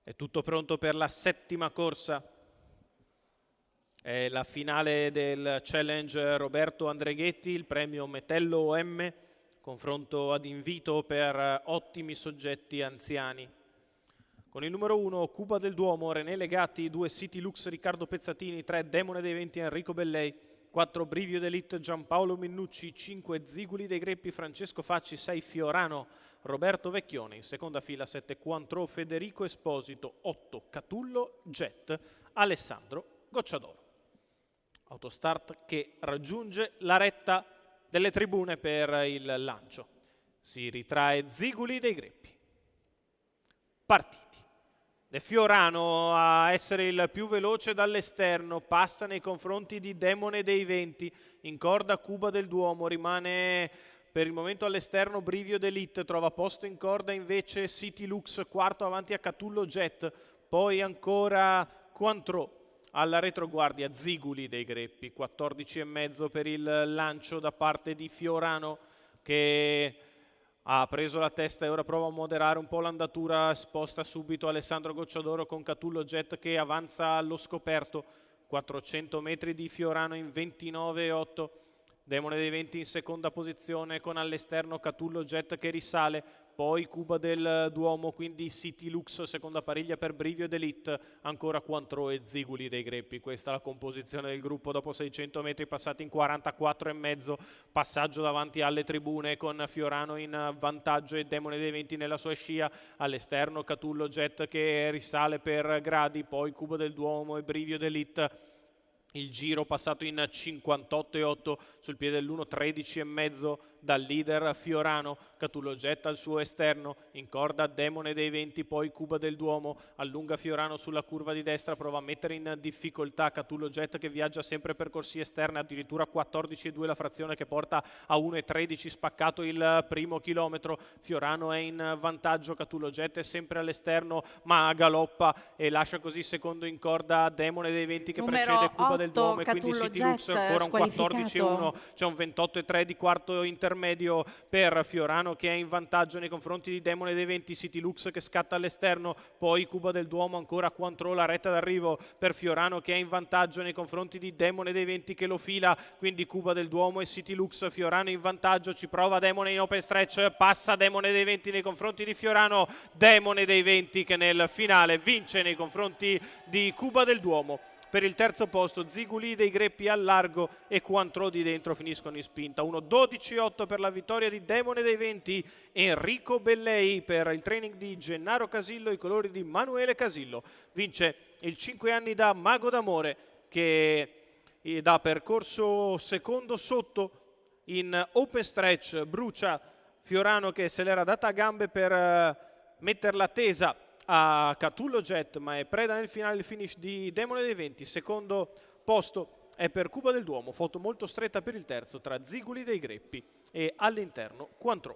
È tutto pronto per la settima corsa. È la finale del Challenge Roberto Andreghetti, il premio Metello OM, confronto ad invito per ottimi soggetti anziani. Con il numero 1 Cuba del Duomo, René Legati, 2 City Lux Riccardo Pezzatini, 3 Demone dei Venti Enrico Bellei, 4 Brivio d'Elite Giampaolo Minnucci, 5 Ziguli dei Greppi Francesco Facci, 6 Fiorano Roberto Vecchione, in seconda fila 7 Cointreau Federico Esposito, 8 Catullo Jet Alessandro Gocciadoro. Autostart che raggiunge la retta delle tribune per il lancio. Si ritrae Ziguli dei Greppi. Partiti. De Fiorano a essere il più veloce dall'esterno, passa nei confronti di Demone dei Venti, in corda Cuba del Duomo, rimane per il momento all'esterno Brivio d'Elite, trova posto in corda invece City Lux, quarto avanti a Catullo Jet, poi ancora Cointreau. Alla retroguardia Ziguli dei Greppi, 14,5 per il lancio da parte di Fiorano che ha preso la testa e ora prova a moderare un po' l'andatura, sposta subito Alessandro Gocciadoro con Catullo Jet che avanza allo scoperto, 400 metri di Fiorano in 29,8. Demone dei Venti in seconda posizione con all'esterno Catullo Jet che risale, poi Cuba del Duomo, quindi City Lux, seconda pariglia per Brivio d'Elite, ancora Cointreau e Ziguli dei Greppi. Questa è la composizione del gruppo dopo 600 metri passati in 44,5, passaggio davanti alle tribune con Fiorano in vantaggio e Demone dei Venti nella sua scia, all'esterno Catullo Jet che risale per gradi, poi Cuba del Duomo e Brivio d'Elite. Il giro passato in 58,8 sul piede dell'1, 13,5 dal leader Fiorano. Catullo Jet al suo esterno, in corda Demone dei Venti, poi Cuba del Duomo, allunga Fiorano sulla curva di destra, prova a mettere in difficoltà Catullo Jet che viaggia sempre per corsie esterne, addirittura 14,2 la frazione che porta a 1,13 spaccato il primo chilometro. Fiorano è in vantaggio, Catullo Jet è sempre all'esterno ma galoppa e lascia così secondo in corda Demone dei Venti che precede Cuba del Duomo e quindi City Lux ancora un 14,1, c'è un 28,3 di quarto intermedio per Fiorano che è in vantaggio nei confronti di Demone dei Venti, City Lux che scatta all'esterno, poi Cuba del Duomo, ancora Cointreau, la retta d'arrivo per Fiorano che è in vantaggio nei confronti di Demone dei Venti che lo fila, quindi Cuba del Duomo e City Lux, Fiorano in vantaggio, ci prova Demone in open stretch, passa Demone dei Venti nei confronti di Fiorano, Demone dei Venti che nel finale vince nei confronti di Cuba del Duomo. Per il terzo posto Ziguli dei Greppi al largo e Cointreau di dentro finiscono in spinta. 1,12,8 per la vittoria di Demone dei Venti, Enrico Bellei per il training di Gennaro Casillo, i colori di Manuele Casillo. Vince il 5 anni da Mago d'Amore che da percorso secondo sotto in open stretch brucia Fiorano che se l'era data a gambe per metterla tesa a Catullo Jet, ma è preda nel finale il finish di Demone dei Venti. Secondo posto è per Cuba del Duomo, foto molto stretta per il terzo tra Ziguli dei Greppi e all'interno Cointreau.